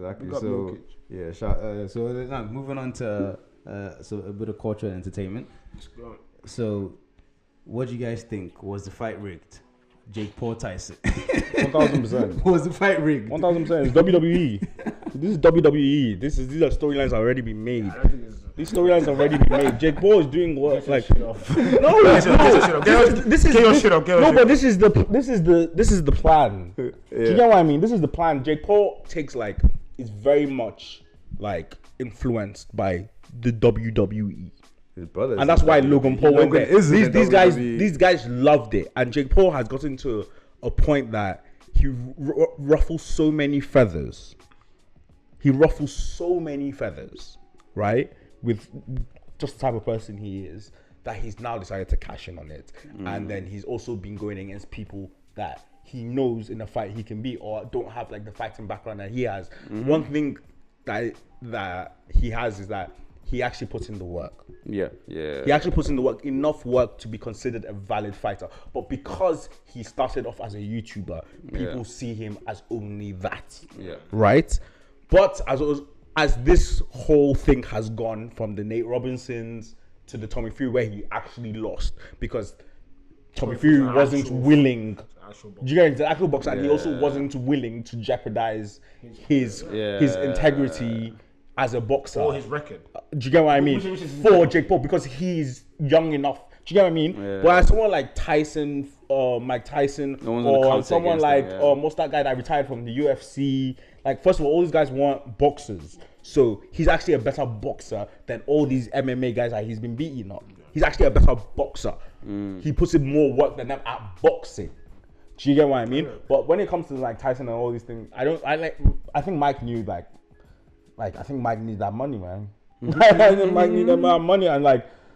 exactly. Big up So Jokic. yeah, so now moving on to so a bit of culture and entertainment. Let's go. So, what do you guys think? Was the fight rigged? Jake Paul Tyson. 1000%. Was the fight rigged? 1000%. It's WWE. This is WWE. These are storylines already been made. I don't think it's. These storylines already been made. Jake Paul is doing what like Shit off. no, Get your shit up. no, but this is the plan. Do you get what I mean? This is the plan. Jake Paul is very much like influenced by the WWE. His brothers. And that's why Logan Paul went there. WWE. These guys loved it, and Jake Paul has gotten to a point that he ruffles so many feathers. He ruffles so many feathers, right? With just the type of person he is, that he's now decided to cash in on it. And then he's also been going against people that he knows in a fight he can beat or don't have like the fighting background that he has. One thing that he has is that he actually puts in the work. Yeah. He actually puts in the work, enough work to be considered a valid fighter. But because he started off as a YouTuber, people see him as only that. Yeah. Right? But as this whole thing has gone from the Nate Robinsons to the Tommy Fury, where he actually lost because Tommy Fury wasn't willing. Do you get the actual boxer? And he also wasn't willing to jeopardize his integrity as a boxer Or his record. Do you get what I mean? For Jake Paul, because he's young enough. Do you get what I mean? But as someone like Tyson, Mike Tyson, or someone like what's that guy that retired from the UFC? Like, first of all these guys weren't boxers, so he's actually a better boxer than all these MMA guys that he's been beating up. He's actually a better boxer. He puts in more work than them at boxing. Do you get what I mean? But when it comes to like Tyson and all these things, I think Mike knew I think Mike needs that money, man. I think Mike needs that money, and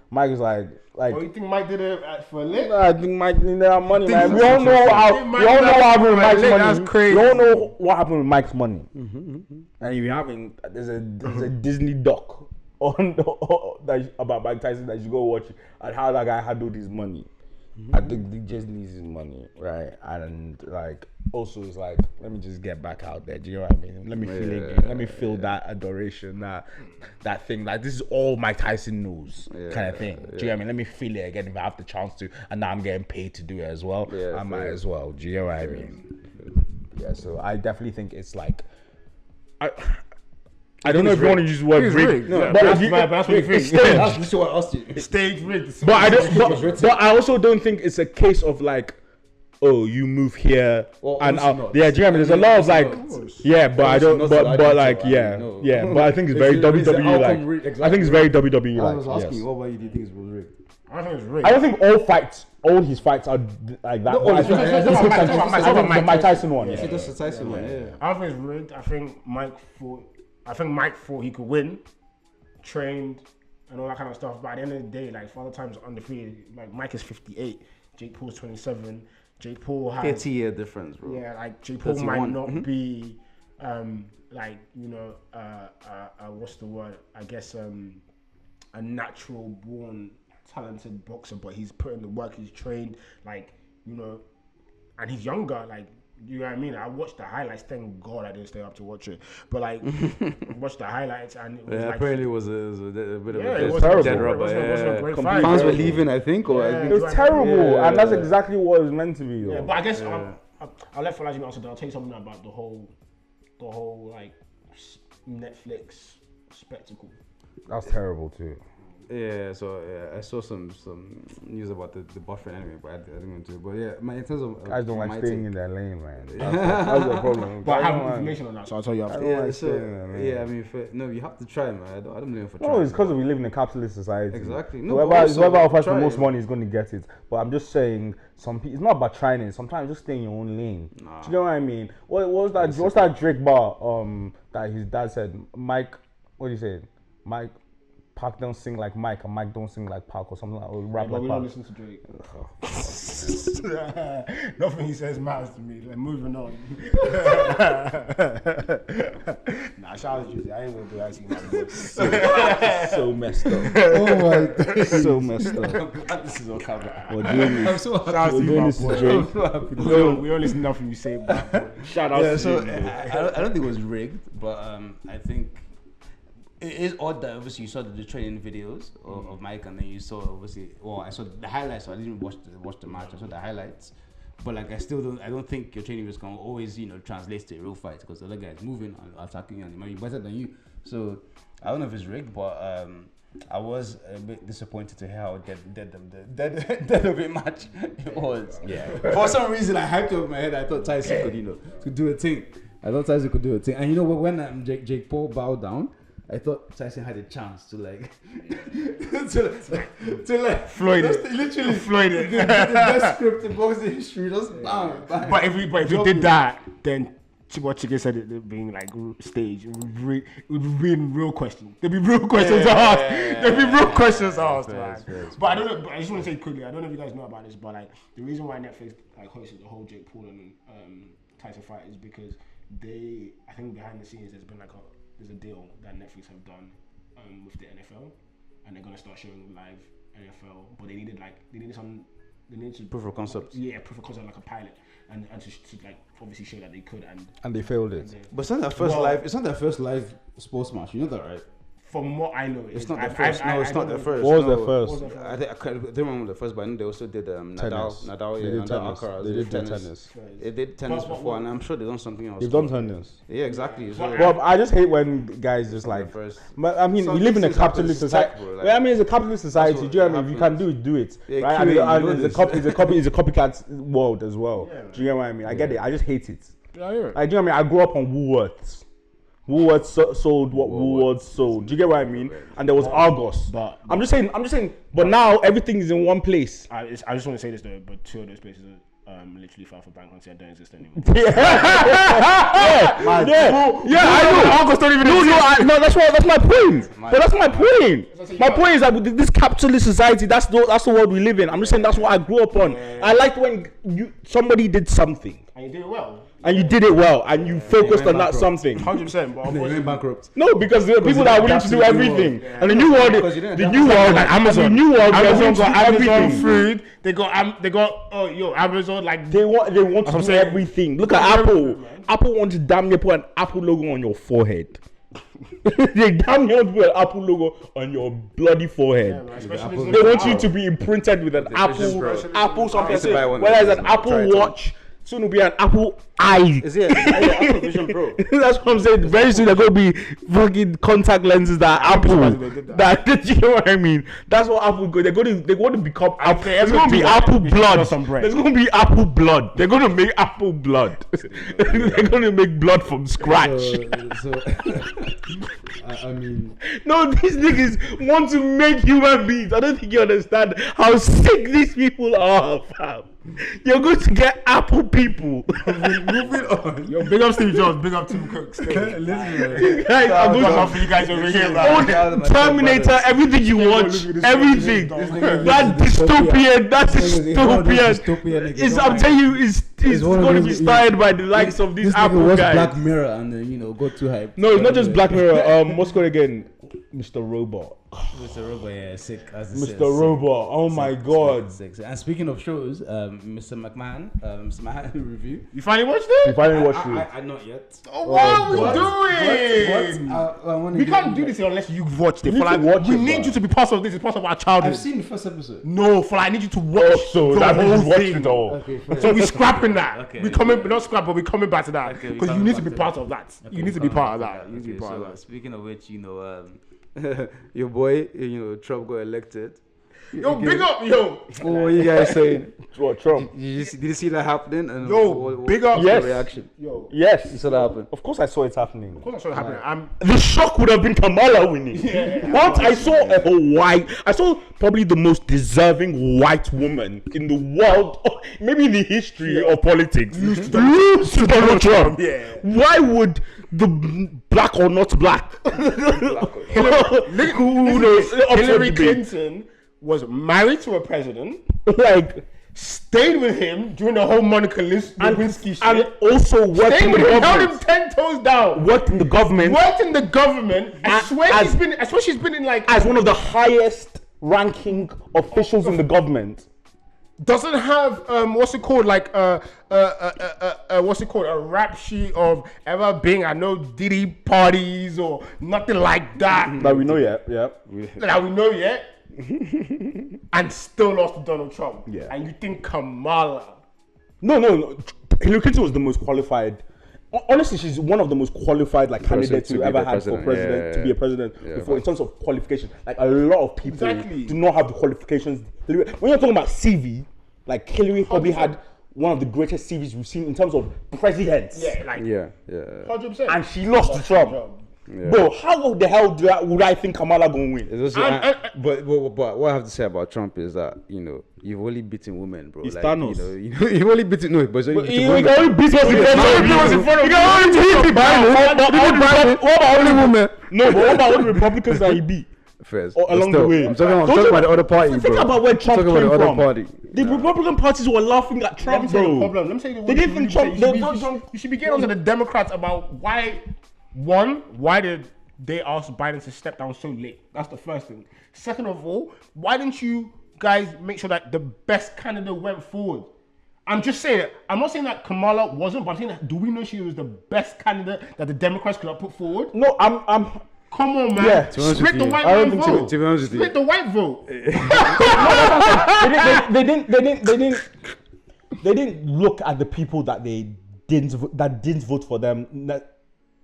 Mike is like. Oh, you think Mike did it for a lick? I think Mike needed that money, man. We all know what happened with Mike's money. That's crazy. We all know what happened with Mike's money. And if you haven't, there's a Disney doc about Mike Tyson that you go watch and how that guy handled his money. I think he just needs his money, right? And also it's let me just get back out there. Do you know what I mean? Let me feel it again. Let me feel that adoration, that thing. This is all Mike Tyson knows, kind of thing. Do you know what I mean? Let me feel it again if I have the chance to, and now I'm getting paid to do it as well. I might as well. Do you know what I mean? Yeah. So I definitely think it's I don't know if you want to use the word rigged. No, but that's what you think. This is what I asked you. Stage rigged. But I also don't think it's a case of oh, you move here and out. Yeah, do you know what I mean? There's a lot of but I don't. But But I think it's very WWE. I think it's very WWE. I was asking you, what about you? Do you think it was rigged? I think it's rigged. I don't think all his fights are like that. I think the Mike Tyson one. Yeah, that's the Tyson one. Yeah. I don't think it's rigged. I think Mike thought he could win, trained, and all that kind of stuff. But at the end of the day, Father Time's undefeated. Mike is 58, Jake Paul's 27. Jake Paul has 30-year difference, bro. Yeah, Jake Paul 31. might not be, what's the word? I guess a natural born talented boxer, but he's put in the work. He's trained, and he's younger. You know what I mean? I watched the highlights. Thank God I didn't stay up to watch it. But I watched the highlights, and it was apparently it was a bit of it a was dead terrible. rubber. It wasn't a great fight. Fans were leaving, I think, or It was terrible, and that's exactly what it was meant to be. Though. Yeah, but I guess I'll let Falaji answer that. I'll tell you something about the whole Netflix spectacle. That's terrible too. Yeah, so I saw some news about the buffering anyway, but I didn't want to. But in terms of guys don't like staying in their lane, man. That's the problem. But I have information on that, so I'll tell you after. You have to try, man. I don't blame you for trying. No, it's because we live in a capitalist society. Exactly. Whoever offers the most money is going to get it. But I'm just saying, it's not about trying it. Sometimes just stay in your own lane. Nah. Do you know what I mean? What's that Drake bar? That his dad said, Mike. What did he say? Mike Park don't sing like Mike and Mike don't sing like Park or something like, or rap But like we Park. don't listen to Drake. Nothing he says matters to me. Like, moving on. Nah, shout out to Juicy. I ain't gonna do that. So messed up. Oh my God. So messed up. This is all covered. We're doing I'm this. so happy. Shout out to you, Doing my this to boy. Drake. We don't listen to nothing you say, my boy. Shout out Yeah, to so you. I don't think it was rigged, but I think it is odd that obviously you saw the training videos of Mike, and then you saw obviously. Well, I saw the highlights, so I didn't watch the match. I saw the highlights, but like I don't think your training videos can always translate to a real fight because the other guy is moving and attacking and he might be better than you. So I don't know if it's rigged, but I was a bit disappointed to hear how dead of a match it was. Yeah. For some reason, I hyped up in my head. I thought Tyson could do a thing. And when Jake Paul bowed down, I thought Tyson had a chance to Floyd that's it. literally Floyd it. the best script in boxing history. Just bam, bam. But if we did that, then what Chicken said it being like stage, it would be real questions. There'd be real questions asked. There'd be real questions asked, man. But I don't know. But I just want to say quickly, I don't know if you guys know about this, but like the reason why Netflix like hosted the whole Jake Paul and Tyson fight is because I think behind the scenes there's been there's a deal that Netflix have done with the NFL, and they're gonna start showing live NFL, but they needed to Proof of concept. Yeah, proof of concept like a pilot, and to like obviously show that they could, And they failed it. But it's not their first live. It's not their first live sports match. You know that, right? From what I know, It's not their first. No, it's not their first. What was No. their first? I don't remember the first, but I know they also did Tennis. Nadal, They yeah, did Nadal, tennis. Alcaraz. They did tennis. They did tennis But- before, and I'm sure they've done something else. They've done tennis. Yeah, exactly. So, Well, I just hate when guys just like like. first. But I mean, Some we live in a things happen capitalist to society. tech, bro, like- Well, I mean, it's a capitalist society. That's Do you know what what I mean? If you can happens. do it, Yeah, right? Kiwi, you know And this. it's a copycat world as well. Do you get what I mean? I get it. I just hate it. Yeah, yeah. Like, do you know what I mean? I grew up on Woolworths. Woolworths sold what Woolworths sold. Do you get what I mean? And there was Argos. But- I'm just saying. But now everything is in one place. I just want to say this though, but two of those places literally filed for bankruptcy and don't exist anymore. I know. Argos don't even No, exist. that's my point. But that's my point. My point is that with this capitalist society, that's the world we live in. I'm just saying that's what I grew up on. I liked when somebody did something And you did it well. and you did it well and you focused on that something. 100%. But They went bankrupt. No, because there are people that are willing to do everything. Yeah. And the new world, Because you didn't the adapt new to world, like Amazon. the new world, Amazon got Amazon everything. food. They got Amazon like They want That's to what I'm do saying. everything. Look at Everything, Apple. man. Apple wants to damn near put an Apple logo on your forehead. They damn near want to put an Apple logo on your bloody forehead. especially They want you to be imprinted with an Precision Pro. Apple something. I used to buy one Whether of it's those, an man. Apple Try it on. Watch, soon will be an Apple Eye. Is it? Apple Vision Pro. That's what I'm saying. Very soon they're going to be fucking contact lenses that are Apple. surprised they did that. You know what I mean? That's what Apple go. They're going to become Apple. they There's ever going to do be that, Apple they should blood. put some bread. There's going to be Apple blood. They're going to make Apple blood. They're going to make blood from scratch. I mean, No, these niggas want to make human beings. I don't think you understand how sick these people are, fam. You're going to get Apple people. moving on. Yo, big up Steve Jobs, big up Tim Cook. Listen, Guys, I'm going That's to for you guys over here, own man. Terminator, everything you watch, everything. That dystopian, that dystopian. I'm telling you, it's one of going to those- be started by the likes of these this nigga Apple watched guys. Black Mirror and then got too hyped. No, it's not just Black Mirror. What's called again? Mr. Robot. Mr. Robot, yeah, sick as it Mr. Robot. Oh my God. Sick. And speaking of shows, Mr. McMahon, Mr. McMahon review. You finally watched You it? finally watched it. I not yet. Oh, what are we What? doing? I wanna We get can't into do it. this unless you've watched it. You For need to like, watch we it, need bro. you to be part of this. It's part of our childhood. I've seen the first episode. No, for like, I need you to watch So the that means whole you watched thing. it all. Okay, fair. So we're scrapping that. Okay. We coming, not scrap, but we're coming back to that Okay, we because you coming need to back be to part that. of that. Okay, You need to be part of that. You need to be Okay, part so of that. speaking of which, your boy, Trump got elected. Yo, big up, yo. What were you guys saying? What, Trump? Did you see that happening? And Yo, big up. what's Yes. the reaction? Yo, Yes. You saw that happen. Of course I saw it happening. of course that's what happening. The shock would have been Kamala winning. Once I saw probably the most deserving white woman in the world, maybe in the history of politics, lose to Donald Trump. Yeah. Why would the black or not black. Who knows? Hillary Clinton was married to a president, like stayed with him during the whole Monica Lewinsky shit, and also worked in the held him government. 10 toes down. Worked in the government. I swear she's been in like as one of the highest ranking officials in the government. Doesn't have what's it called, like a rap sheet of ever being at no Diddy parties or nothing like that. That we know yet, yeah. That we know yet. And still lost to Donald Trump. Yeah. And you think Kamala? No. Hillary Clinton was the most qualified. Honestly, she's one of the most qualified candidates we ever had for president to be a president before in terms of qualification. Like a lot of people do not have the qualifications. When you're talking about CV, like Hillary probably had one of the greatest CVs we've seen in terms of presidents. Yeah, like 100%. And she lost to Trump. Yeah. Bro, how the hell would I think Kamala gonna win? But what I have to say about Trump is that you've only beaten women, bro. It's Thanos. You've only beaten but you can only beat us in front of you. What about only women? No, but what about all the Republicans that he beat? First, along the way. I'm talking about the other party, bro. Think about where Trump came from. Party. The Republican parties were laughing at Trump, bro. Let me tell you the they didn't think Trump. You should be getting onto the Democrats about why did they ask Biden to step down so late? That's the first thing. Second of all, why didn't you guys make sure that the best candidate went forward? I'm just saying it. I'm not saying that Kamala wasn't, but I'm saying that do we know she was the best candidate that the Democrats could have put forward? No, I'm come on, man. Yeah. Split the white man vote. Split the white vote. They didn't look at the people that didn't vote for them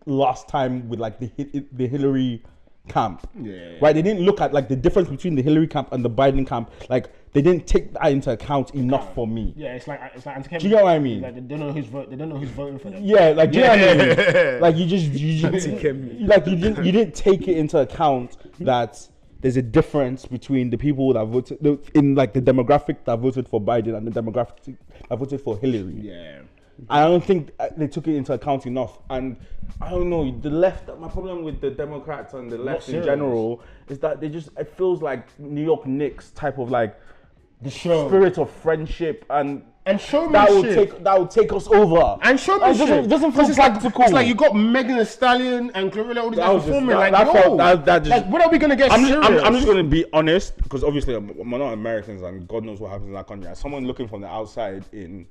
last time with the Hillary camp. Yeah. Right? They didn't look at the difference between the Hillary camp and the Biden camp. They didn't take that into account enough for me. Yeah, it's like do you know what I mean? They don't know who's voting for them. Yeah, do you know what I mean? You didn't take it into account that there's a difference between the people that voted in the demographic that voted for Biden and the demographic that voted for Hillary. Yeah. I don't think they took it into account enough, and I don't know, the left. My problem with the Democrats and the left in general is that it feels like New York Knicks type of the show spirit of friendship and showmanship that will take us over. And showmanship It doesn't feel practical. It's like you got Megan Thee Stallion and Glorilla all these guys performing. When are we gonna get serious? I'm just gonna be honest, because obviously we're not Americans and God knows what happens in that country. As someone looking from the outside in.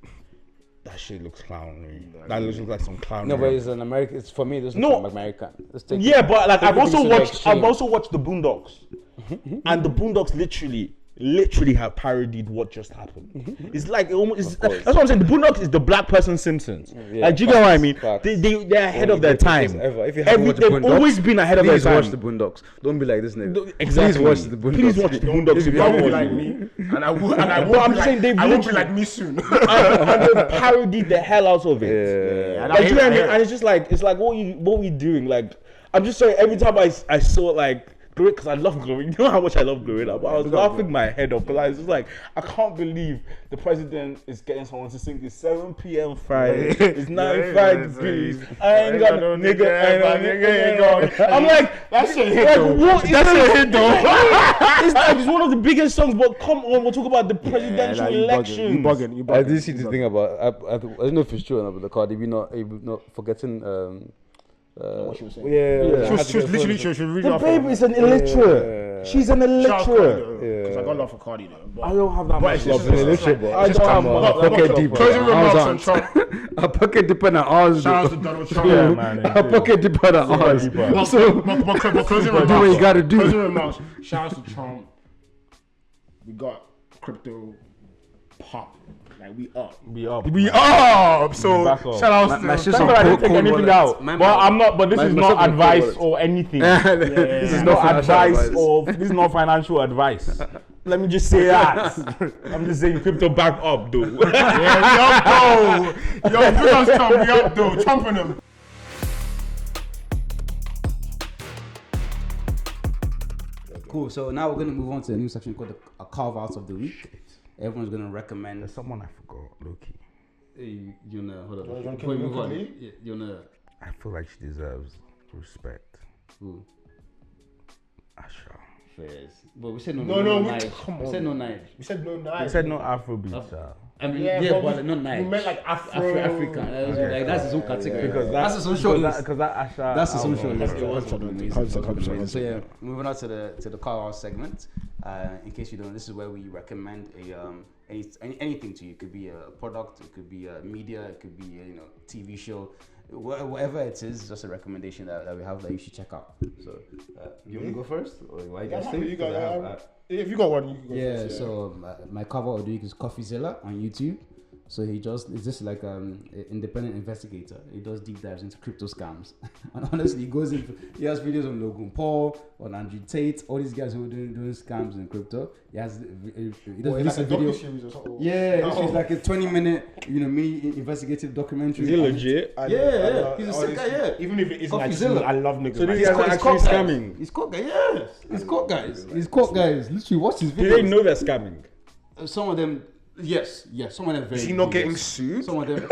That shit looks clowny. That looks like some clownery. No, but it's an American. It's for me. It doesn't look American. Yeah, but I've also watched the Boondocks, and the Boondocks literally have parodied what just happened. It's that's what I'm saying. The Boondocks is the black person Simpsons. Do you get what I mean? They're ahead of their time. If you haven't watched the Boondocks, they've always been ahead of their time. Please watch the Boondocks. Don't be like this nigga. Exactly. Please watch the Boondocks. Please watch the Boondocks. You won't be like me, and I won't be like me soon. And they parodied the hell out of it. Yeah. Do you know what I mean? And it's just what we doing? I'm just saying, every time I saw because I love Glory. You know how much I love Glory. But I was laughing my head off because I was just I can't believe the president is getting someone to sing this 7 p.m. Friday. It's 95 degrees. I ain't got no nigga. I'm like, that's a hit though. That's a hit though. It's one of the biggest songs, but come on, we'll talk about the presidential election. You bugging. I did see the thing about. I don't know if it's true or not, but the Cardi B not forgetting. What she was saying. Yeah. She was literally reading the off. baby is an illiterate. She's an illiterate. Because I got love for Cardi though. I don't have that much love for illiterate, but I don't have much pocket deep. Closing remarks on Trump. A pocket deep on ours. Shout out to Donald Trump. Yeah, man. A pocket deep on ours. So, closing remarks. Do what you gotta do. Closing remarks. Shout out to Trump. We got crypto pop. We up. So shout out to Thank God I didn't take anything out. But I'm not. But this is not advice or anything. This is not advice or this is not financial advice. Let me just say that. I'm just saying crypto back up, though. Yeah, we up, though. Yo, do us Trump. We up, though. Trump on them. Cool. So now we're gonna move on to a new section called a carve out of the week. Everyone's gonna recommend. There's someone I forgot, Loki. You wanna hold on. Before we move on, you wanna. I feel like she deserves respect. Who? Asha. Fairs. But we said no. Come on. We said no knife. We said no knife. We said no Afrobeat. I mean, but not knife. We meant like African. Like that's his own category. Because that's his own show list. Because that Asha. That's his own show list. So yeah, moving on to the car house segment. In case you don't know, this is where we recommend anything to you. It could be a product, it could be a media, it could be a TV show. Whatever it is, just a recommendation that we have that you should check out. So, you want to go first, or why you guys think? If you got one, you can go yeah. first. So my cover of the week is Coffeezilla on YouTube. So it's just like an independent investigator. He does deep dives into crypto scams, and honestly, he has videos on Logan Paul, on Andrew Tate, all these guys who are doing scams in crypto. He does like a video. docu-series or something. Yeah, it's like a 20-minute, mini investigative documentary. Is he legit? Yeah, he's a sick guy. Yeah, even if it isn't, Coffeezilla. I love niggas. So like, these guys are actually scamming. He's caught guys. Yes, he's caught guys. He's caught guys. Literally, watch his videos. Do they know they're scamming? Some of them. Yes. Some of them very. Is he not getting yes. sued? Some of them.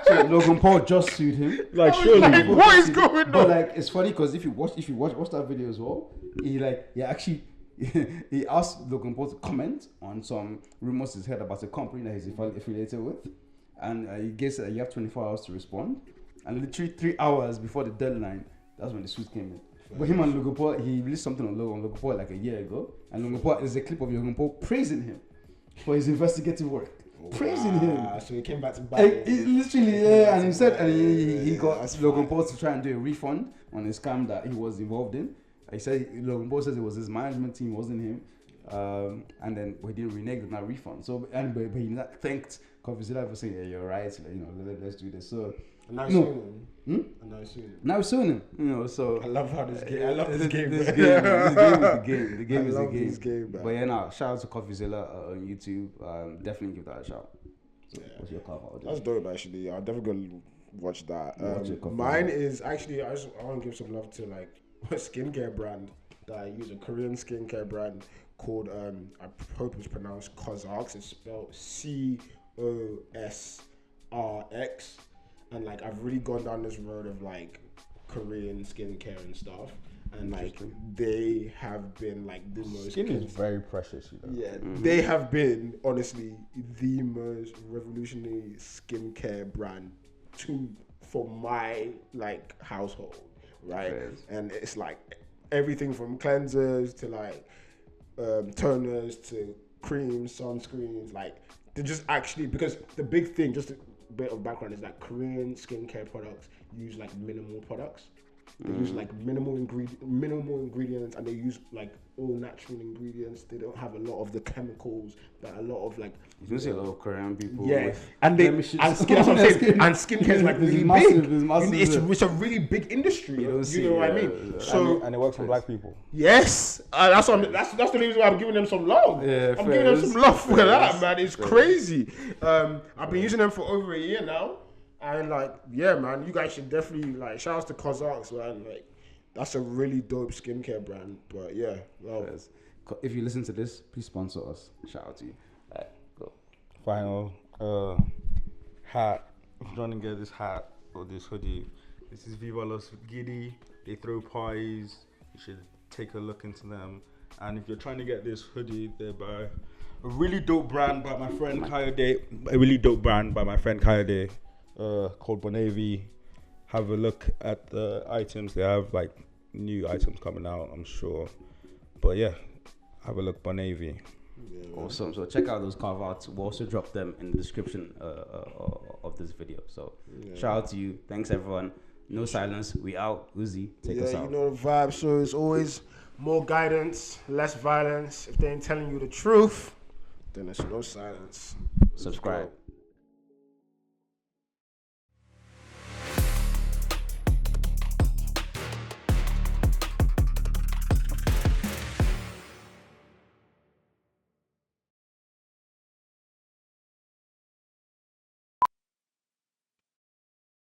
So Logan Paul just sued him. Like, surely. Like, what is going on? But like, it's funny because if you watch that video as well, he actually he asked Logan Paul to comment on some rumors he's heard about a company that he's affiliated with, and he guessed that you have 24 hours to respond, and literally 3 hours before the deadline, that's when the suit came in. But him and Logan Paul, he released something on Logan Paul like a year ago, and Logan Paul, there's a clip of Logan Paul praising him for his investigative work. Praising him. So he came back to buy literally, and he said, and he got Logan Paul to try and do a refund on a scam that he was involved in. He said Logan Paul says it was his management team, wasn't him, and then he didn't renege on that refund. So, but he thanked Coffeezilla for saying, "Yeah, you're right. Let's do this." So. Now he's suing him. Now he's suing him. So I love how this game. I love this game. This game is the game. The game is the this game, But yeah, shout out to Coffeezilla on YouTube. Definitely give that a shout. So what's your cover? That's dope, actually. I'll definitely go watch that. Watch it, mine is actually I want to give some love to like a skincare brand that I use, a Korean skincare brand called I hope it's pronounced Cosrx. It's spelled COSRX. And like I've really gone down this road of like Korean skincare and stuff, and like they have been like the most. Skin is very precious, Yeah, they have been honestly the most revolutionary skincare brand for my like household, right? Yes. And it's like everything from cleansers to like toners to creams, sunscreens, like they're just actually, because the big thing, just bit of background, is that Korean skincare products use like minimal products. They use like minimal ingredients, and they use like all natural ingredients. They don't have a lot of the chemicals that a lot of like. You can see a lot of Korean people. Yeah, and that's what I'm saying. And skincare is like really big. It's a really big industry. You know what I mean? So and it works for black people. Yes, that's the reason why I'm giving them some love. Yeah, I'm giving them some love for that, man. It's crazy. I've been using them for over a year now. And like, yeah, man, you guys should definitely like. Shout out to Cosrx, man. Like, that's a really dope skincare brand. But yeah, well, if you listen to this, please sponsor us. Shout out to you. All right, go. Final hat. If you're trying to get this hat or this hoodie, this is Viva Los Giddy. They throw parties. You should take a look into them. And if you're trying to get this hoodie, they're by a really dope brand by my friend Kayode. A really dope brand by my friend Kayode. Called Bonavi. Have a look at the items. They have like new items coming out, I'm sure. But yeah, have a look, Bonavi. Yeah. Awesome. So check out those carve outs. We'll also drop them in the description of this video. So shout out to you. Thanks everyone. No silence. We out. Uzi, take us out. You know the vibe. So it's always more guidance, less violence. If they ain't telling you the truth, then there's no silence. Subscribe.